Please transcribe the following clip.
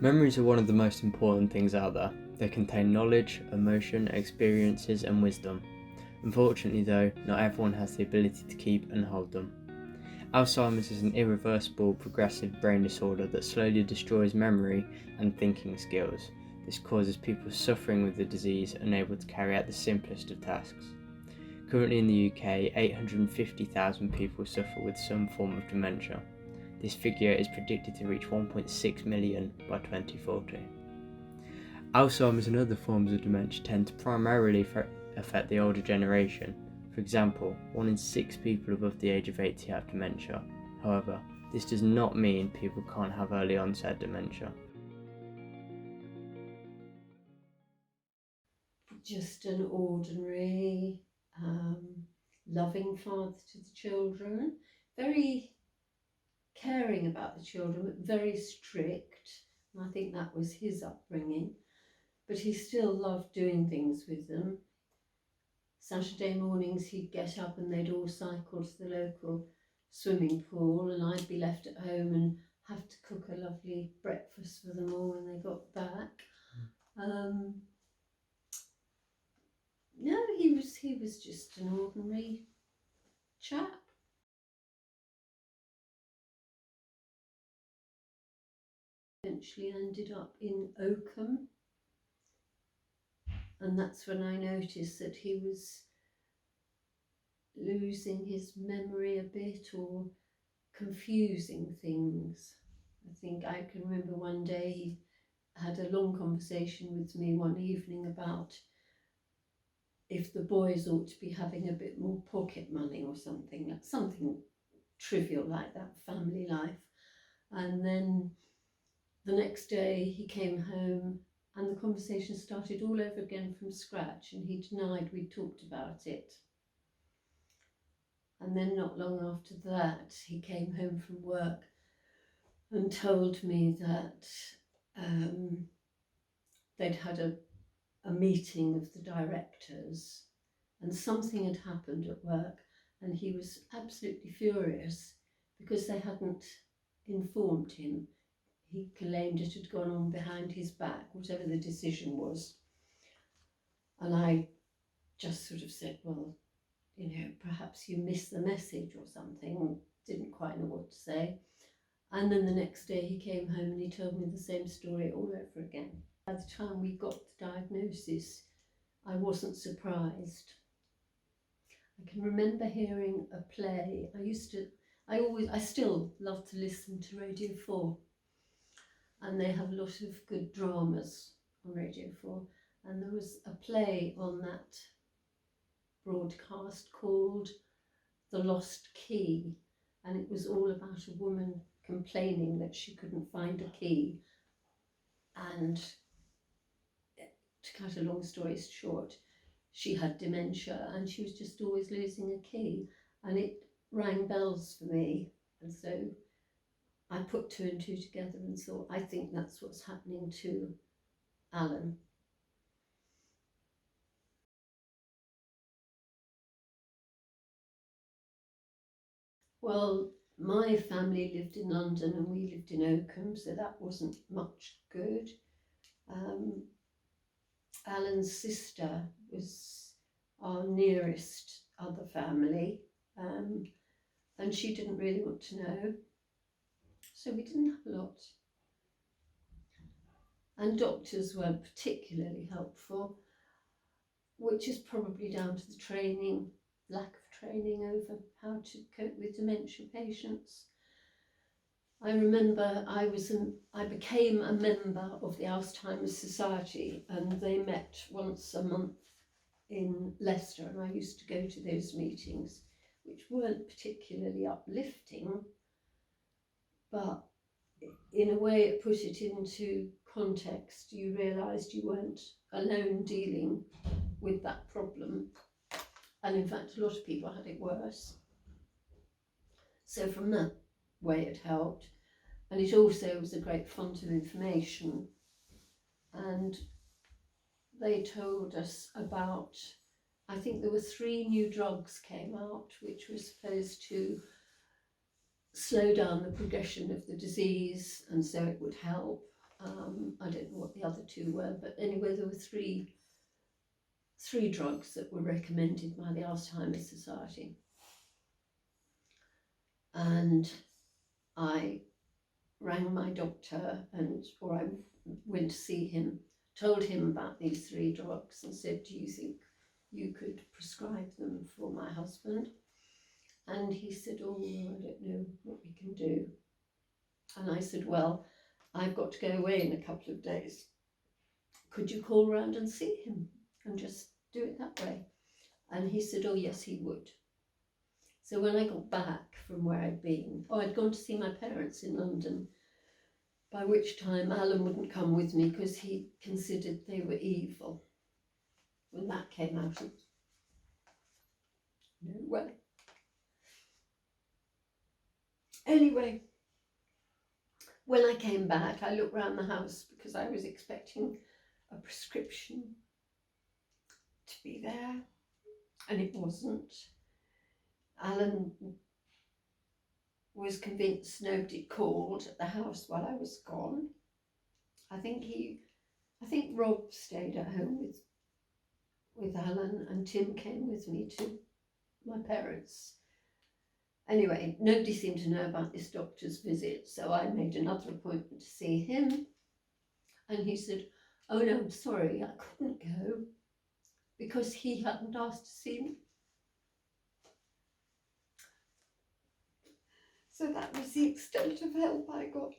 Memories are one of the most important things out there. They contain knowledge, emotion, experiences, and wisdom. Unfortunately, though, not everyone has the ability to keep and hold them. Alzheimer's is an irreversible, progressive brain disorder that slowly destroys memory and thinking skills. This causes people suffering with the disease unable to carry out the simplest of tasks. Currently in the UK, 850,000 people suffer with some form of dementia. This figure is predicted to reach 1.6 million by 2040. Alzheimer's and other forms of dementia tend to primarily affect the older generation. For example, 1 in 6 people above the age of 80 have dementia. However, this does not mean people can't have early onset dementia. Just an ordinary, loving father to the children, very caring about the children, but very strict. And I think that was his upbringing. But he still loved doing things with them. Saturday mornings he'd get up and they'd all cycle to the local swimming pool, and I'd be left at home and have to cook a lovely breakfast for them all when they got back. No, he was just an ordinary chap. Eventually ended up in Oakham, and that's when I noticed that he was losing his memory a bit or confusing things. I think I can remember one day he had a long conversation with me one evening about if the boys ought to be having a bit more pocket money or something trivial like that, family life. And then the next day he came home and the conversation started all over again from scratch, and he denied we'd talked about it. And then not long after that he came home from work and told me that they'd had a meeting of the directors and something had happened at work, and he was absolutely furious because they hadn't informed him. He claimed it had gone on behind his back, whatever the decision was. And I just sort of said, well, perhaps you missed the message or something, didn't quite know what to say. And then the next day he came home and he told me the same story all over again. By the time we got the diagnosis, I wasn't surprised. I can remember hearing a play. I still love to listen to Radio 4, and they have a lot of good dramas on Radio 4. And there was a play on that broadcast called The Lost Key, and it was all about a woman complaining that she couldn't find a key. And to cut a long story short, she had dementia and she was just always losing a key, and it rang bells for me. And so I put 2 and 2 together and thought, I think that's what's happening to Alan. Well, my family lived in London and we lived in Oakham, so that wasn't much good. Alan's sister was our nearest other family, and she didn't really want to know, so we didn't have a lot. And doctors weren't particularly helpful, which is probably down to the lack of training over how to cope with dementia patients. I remember I became a member of the Alzheimer's Society, and they met once a month in Leicester, and I used to go to those meetings, which weren't particularly uplifting, but in a way it put it into context. You realised you weren't alone dealing with that problem, and in fact a lot of people had it worse. So from that way it helped, and it also was a great font of information. And they told us about, I think there were 3 new drugs came out which were supposed to slow down the progression of the disease, and so it would help. I don't know what the other two were, but anyway, there were three drugs that were recommended by the Alzheimer's Society. And I rang my doctor, or I went to see him, told him about these three drugs and said, do you think you could prescribe them for my husband? And he said, oh, I don't know what we can do. And I said, well, I've got to go away in a couple of days. Could you call round and see him and just do it that way? And he said, oh yes, he would. So when I got back from where I'd been, I'd gone to see my parents in London, by which time Alan wouldn't come with me because he considered they were evil. When that came out, it was no way. Anyway, when I came back, I looked round the house because I was expecting a prescription to be there, and it wasn't. Alan was convinced nobody called at the house while I was gone. I think Rob stayed at home with Alan, and Tim came with me to my parents. Anyway, nobody seemed to know about this doctor's visit, so I made another appointment to see him. And he said, oh no, I'm sorry, I couldn't go because he hadn't asked to see me. So that was the extent of help I got.